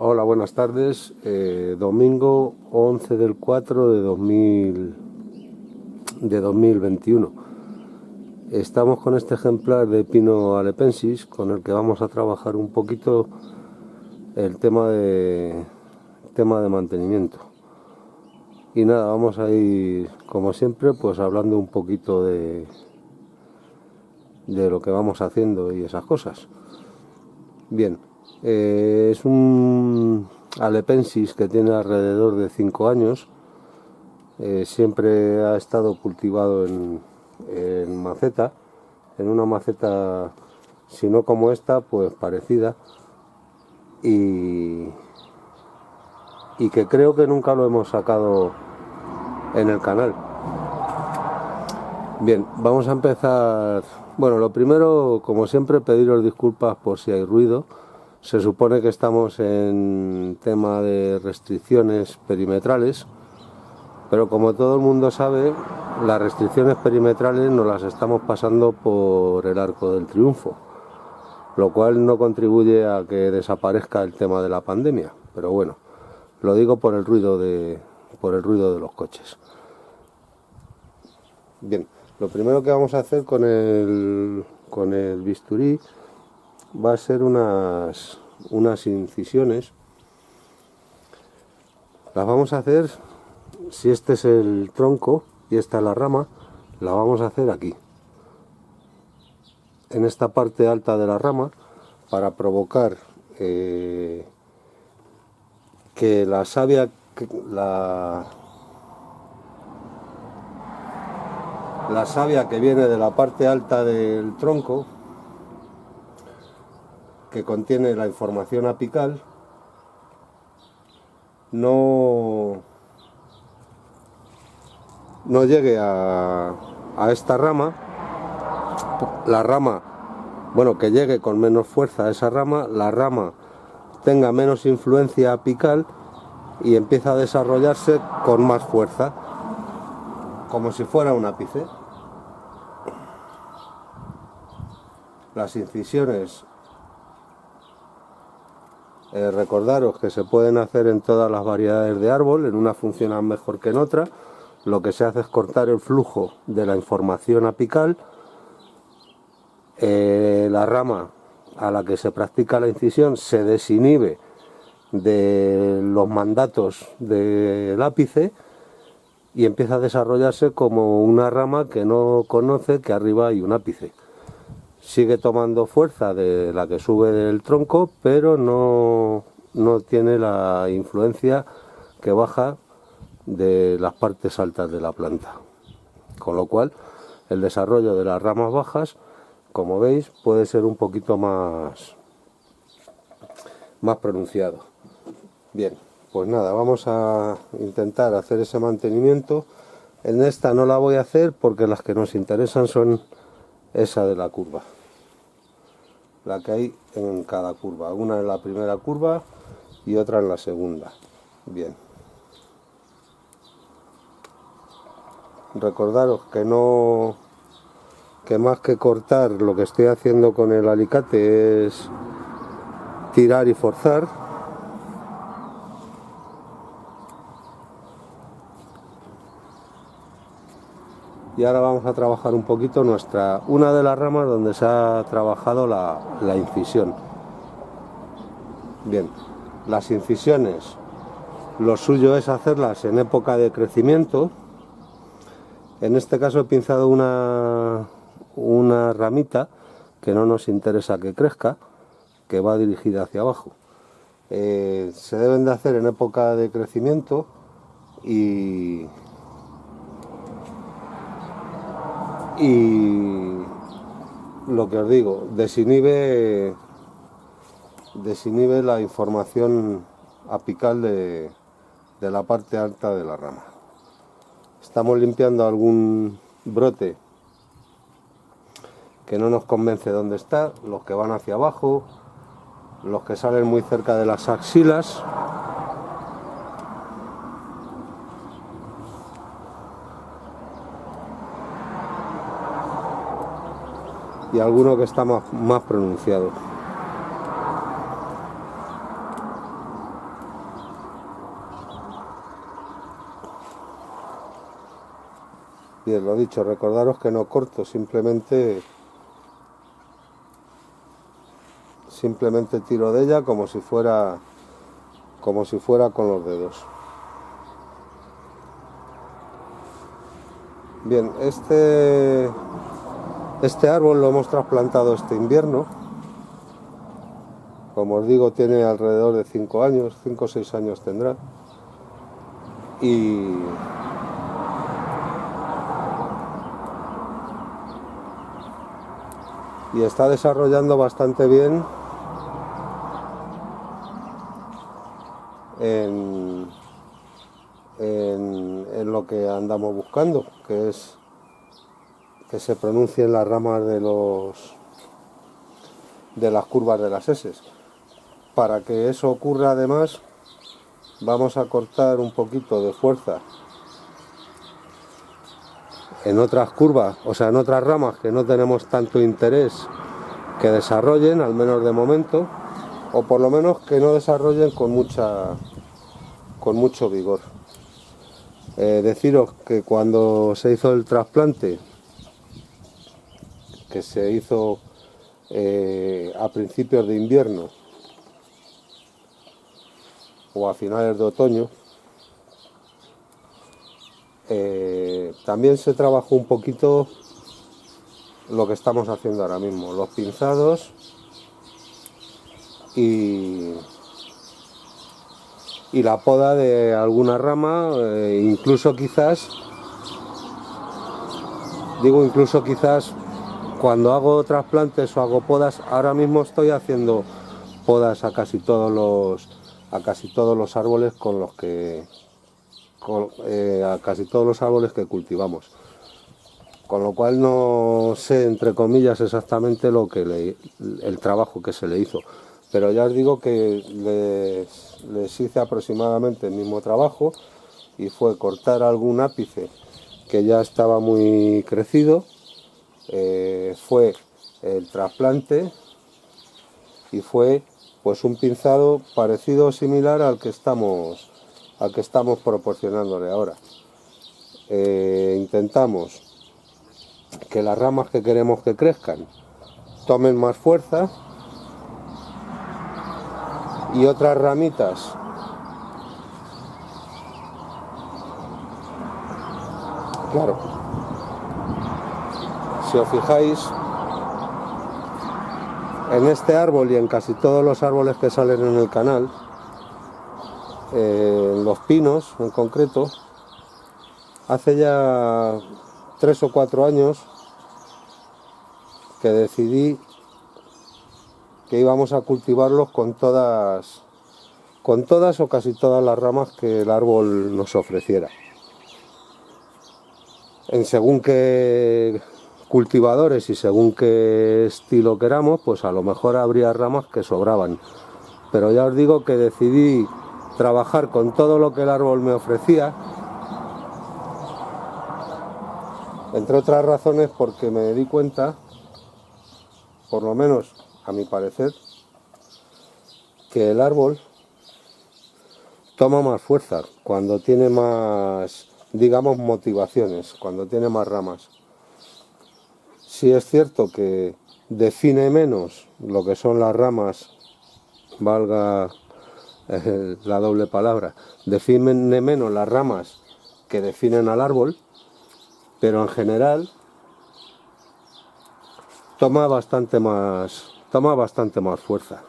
Hola, buenas tardes. Domingo 11 del 4 de 2021. Estamos con este ejemplar de Pino alepensis con el que vamos a trabajar un poquito el tema de mantenimiento. Y nada, vamos a ir, como siempre, pues hablando un poquito de lo que vamos haciendo y esas cosas. Bien, es un alepensis que tiene alrededor de 5 años. Siempre ha estado cultivado en maceta, en una maceta, si no como esta, pues parecida, y que creo que nunca lo hemos sacado en el canal. Bien, vamos a empezar. Bueno, lo primero, como siempre, pediros disculpas por si hay ruido. Se supone que estamos en tema de restricciones perimetrales, pero como todo el mundo sabe, las restricciones perimetrales nos las estamos pasando por el Arco del Triunfo, lo cual no contribuye a que desaparezca el tema de la pandemia. Pero bueno, lo digo por el ruido de los coches. Bien, lo primero que vamos a hacer con el bisturí va a ser unas incisiones. Las vamos a hacer, si este es el tronco y esta es la rama, la vamos a hacer aquí, en esta parte alta de la rama, para provocar que la savia, la savia que viene de la parte alta del tronco, que contiene la información apical, no llegue a esta rama. La rama, bueno, que llegue con menos fuerza a esa rama, la rama tenga menos influencia apical y empieza a desarrollarse con más fuerza, como si fuera un ápice. Las incisiones, recordaros que se pueden hacer en todas las variedades de árbol, en una funcionan mejor que en otra. Lo que se hace es cortar el flujo de la información apical. La rama a la que se practica la incisión se desinhibe de los mandatos del ápice y empieza a desarrollarse como una rama que no conoce que arriba hay un ápice. Sigue tomando fuerza de la que sube del tronco, pero no tiene la influencia que baja de las partes altas de la planta. Con lo cual, el desarrollo de las ramas bajas, como veis, puede ser un poquito más pronunciado. Bien, pues nada, vamos a intentar hacer ese mantenimiento. En esta no la voy a hacer porque las que nos interesan son esa de la curva, la que hay en cada curva, una en la primera curva y otra en la segunda. Bien, recordaros que más que cortar, lo que estoy haciendo con el alicate es tirar y forzar. Y ahora vamos a trabajar un poquito una de las ramas donde se ha trabajado la incisión. Bien, las incisiones, lo suyo es hacerlas en época de crecimiento. En este caso he pinzado una ramita que no nos interesa que crezca, que va dirigida hacia abajo. Se deben de hacer en época de crecimiento y lo que os digo, desinhibe la información apical de la parte alta de la rama. Estamos limpiando algún brote que no nos convence dónde está, los que van hacia abajo, los que salen muy cerca de las axilas. Y alguno que está más pronunciado. Bien, lo dicho, recordaros que no corto, simplemente tiro de ella como si fuera con los dedos. Bien, este árbol lo hemos trasplantado este invierno. Como os digo, tiene alrededor de 5 años, 5 o 6 años tendrá. Y está desarrollando bastante bien en lo que andamos buscando, que es que se pronuncien las ramas de las curvas de las eses. Para que eso ocurra, además, vamos a cortar un poquito de fuerza en otras curvas, o sea, en otras ramas que no tenemos tanto interés que desarrollen, al menos de momento, o por lo menos que no desarrollen con mucho vigor. Deciros que cuando se hizo el trasplante, que se hizo a principios de invierno o a finales de otoño, también se trabajó un poquito lo que estamos haciendo ahora mismo, los pinzados y la poda de alguna rama, incluso quizás cuando hago trasplantes o hago podas. Ahora mismo estoy haciendo podas a casi todos los árboles a casi todos los árboles que cultivamos, con lo cual no sé, entre comillas, exactamente el trabajo que se le hizo, pero ya os digo que les hice aproximadamente el mismo trabajo, y fue cortar algún ápice que ya estaba muy crecido, fue el trasplante y fue pues un pinzado parecido o similar al que estamos proporcionándole ahora. Intentamos que las ramas que queremos que crezcan tomen más fuerza, y otras ramitas claro, si os fijáis en este árbol y en casi todos los árboles que salen en el canal, en los pinos en concreto, hace ya 3 o 4 años que decidí que íbamos a cultivarlos con todas o casi todas las ramas que el árbol nos ofreciera. En según qué cultivadores y según qué estilo queramos, pues a lo mejor habría ramas que sobraban. Pero ya os digo que decidí trabajar con todo lo que el árbol me ofrecía, entre otras razones porque me di cuenta, por lo menos a mi parecer, que el árbol toma más fuerza cuando tiene más, digamos, motivaciones, cuando tiene más ramas. Sí es cierto que define menos lo que son las ramas, valga la doble palabra, define menos las ramas que definen al árbol, pero en general toma bastante más fuerza.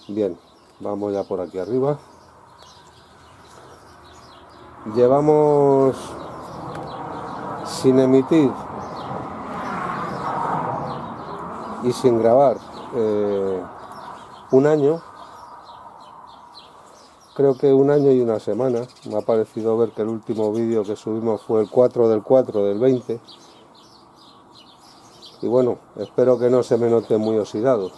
Bien, vamos ya por aquí arriba. Llevamos sin emitir y sin grabar un año, creo que un año y una semana. Me ha parecido ver que el último vídeo que subimos fue el 4 del 4 del 20, y bueno, espero que no se me note muy oxidado.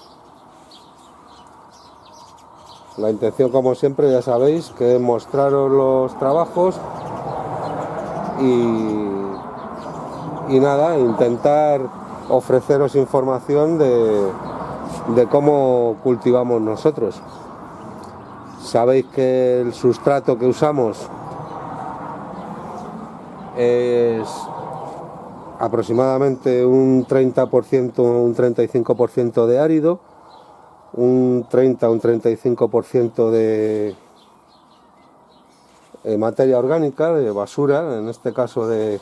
La intención, como siempre, ya sabéis, que es mostraros los trabajos y nada, intentar ofreceros información de cómo cultivamos nosotros. Sabéis que el sustrato que usamos es aproximadamente un 30%, un 35% de árido, un 30, un 35% de materia orgánica, de basura, en este caso de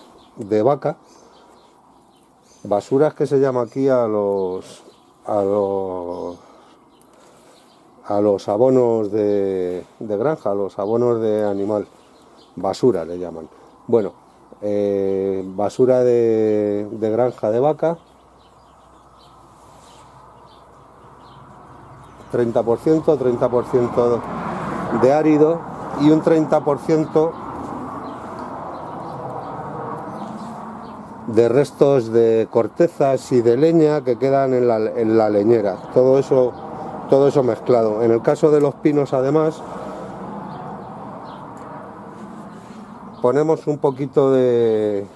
vaca. Basuras que se llama aquí a los abonos de granja, a los abonos de animal. Basura le llaman. Bueno, basura de granja de vaca, 30% de árido y un 30% de restos de cortezas y de leña que quedan en la leñera. Todo eso mezclado. En el caso de los pinos, además, ponemos un poquito de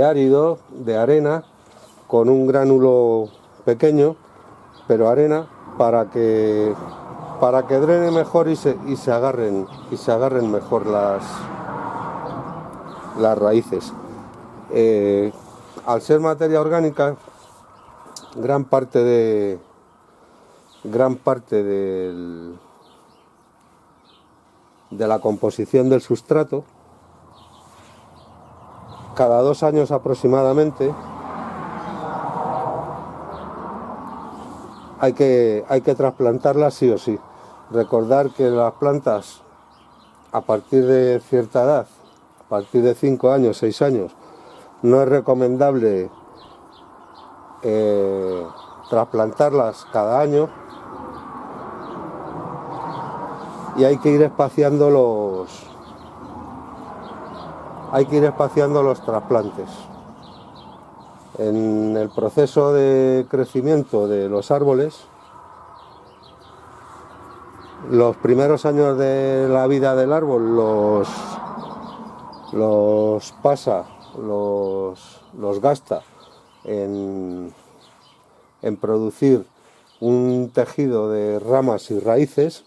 árido, de arena, con un gránulo pequeño, pero arena, para que drene mejor y se agarren mejor las raíces. Al ser materia orgánica, gran parte de la composición del sustrato, cada 2 años aproximadamente hay que trasplantarla sí o sí. Recordar que las plantas, a partir de cierta edad, a partir de 5 años, 6 años, no es recomendable trasplantarlas cada año, y hay que ir espaciando los trasplantes. En el proceso de crecimiento de los árboles, los primeros años de la vida del árbol los gasta en producir un tejido de ramas y raíces,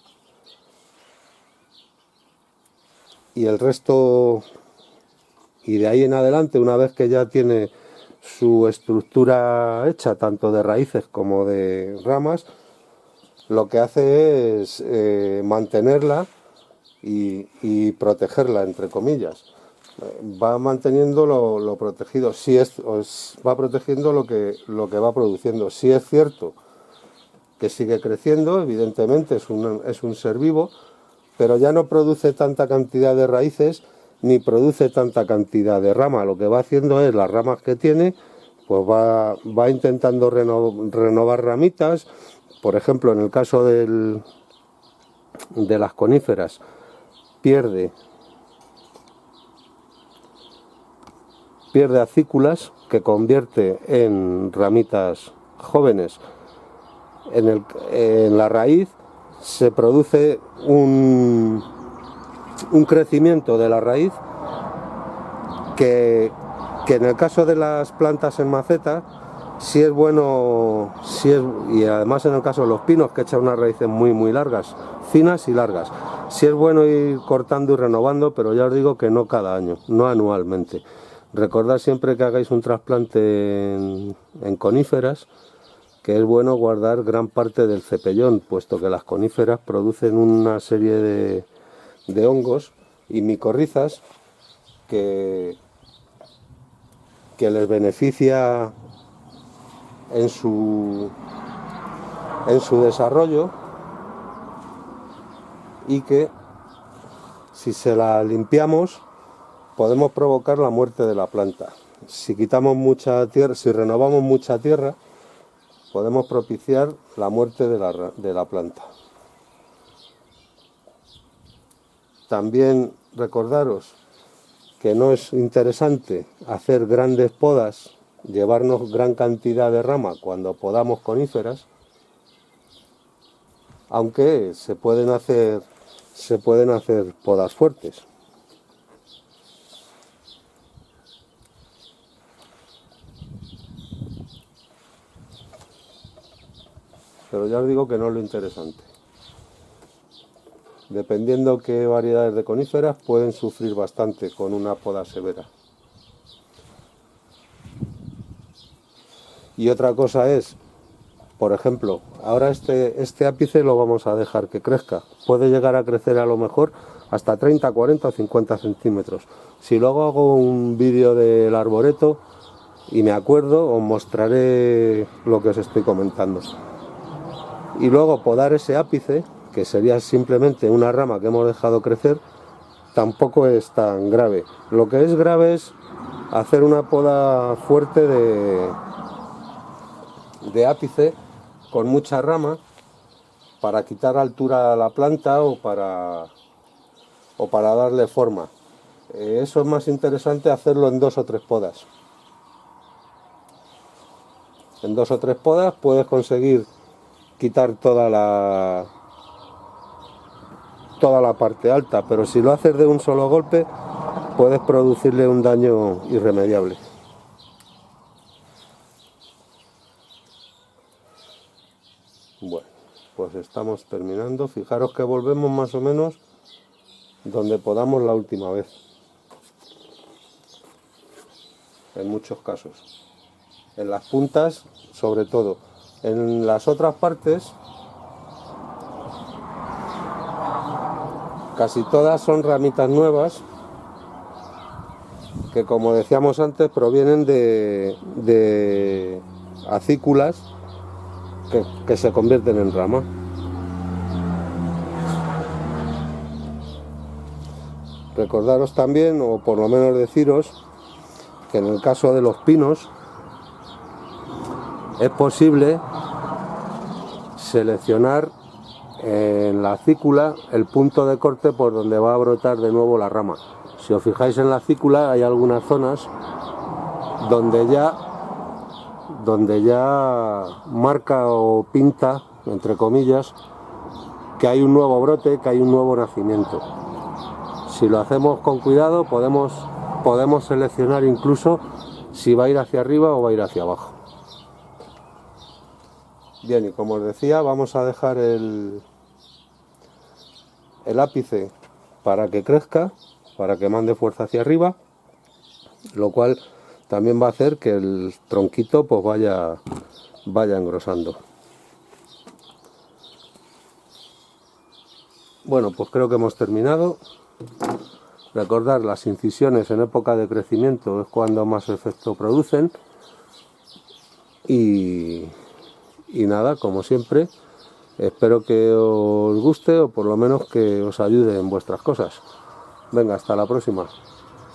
y el resto, y de ahí en adelante, una vez que ya tiene su estructura hecha, tanto de raíces como de ramas, lo que hace es mantenerla y protegerla, entre comillas. Va manteniendo lo protegido, va protegiendo lo que va produciendo. Sí es cierto que sigue creciendo, evidentemente es un ser vivo, pero ya no produce tanta cantidad de raíces ni produce tanta cantidad de ramas. Lo que va haciendo es, las ramas que tiene, pues va intentando renovar ramitas. Por ejemplo, en el caso de las coníferas, pierde acículas que convierte en ramitas jóvenes. En la raíz se produce un crecimiento de la raíz que en el caso de las plantas en maceta sí es bueno, y además en el caso de los pinos, que echan unas raíces muy largas, finas y largas, sí es bueno ir cortando y renovando, pero ya os digo que no cada año, no anualmente. Recordad siempre que hagáis un trasplante en coníferas, que es bueno guardar gran parte del cepellón, puesto que las coníferas producen una serie de hongos y micorrizas que les beneficia en su desarrollo, y que si se la limpiamos podemos provocar la muerte de la planta. Si quitamos mucha tierra, si renovamos mucha tierra, podemos propiciar la muerte de la planta. También recordaros que no es interesante hacer grandes podas, llevarnos gran cantidad de rama cuando podamos coníferas, aunque se pueden hacer podas fuertes. Pero ya os digo que no es lo interesante. Dependiendo qué variedades de coníferas, pueden sufrir bastante con una poda severa. Y otra cosa es, por ejemplo, ahora este ápice lo vamos a dejar que crezca. Puede llegar a crecer a lo mejor hasta 30, 40 o 50 centímetros. Si luego hago un vídeo del arboreto y me acuerdo, os mostraré lo que os estoy comentando. Y luego podar ese ápice, que sería simplemente una rama que hemos dejado crecer, tampoco es tan grave. Lo que es grave es hacer una poda fuerte de ápice con mucha rama para quitar altura a la planta o para darle forma. Eso es más interesante hacerlo en 2 o 3 podas. En 2 o 3 podas puedes conseguir quitar toda la parte alta, pero si lo haces de un solo golpe puedes producirle un daño irremediable. Bueno, pues estamos terminando. Fijaros que volvemos más o menos donde podamos la última vez, en muchos casos, en las puntas sobre todo. En las otras partes casi todas son ramitas nuevas que, como decíamos antes, provienen de acículas que se convierten en rama. Recordaros también, o por lo menos deciros, que en el caso de los pinos es posible seleccionar en la acícula el punto de corte por donde va a brotar de nuevo la rama. Si os fijáis en la acícula hay algunas zonas donde ya marca o pinta, entre comillas, que hay un nuevo brote, que hay un nuevo nacimiento. Si lo hacemos con cuidado podemos seleccionar incluso si va a ir hacia arriba o va a ir hacia abajo. Bien, y como os decía, vamos a dejar el ápice para que crezca, para que mande fuerza hacia arriba, lo cual también va a hacer que el tronquito pues vaya engrosando. Bueno, pues creo que hemos terminado. Recordar, las incisiones en época de crecimiento es cuando más efecto producen. Y nada, como siempre, espero que os guste o por lo menos que os ayude en vuestras cosas. Venga, hasta la próxima.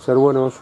Ser buenos.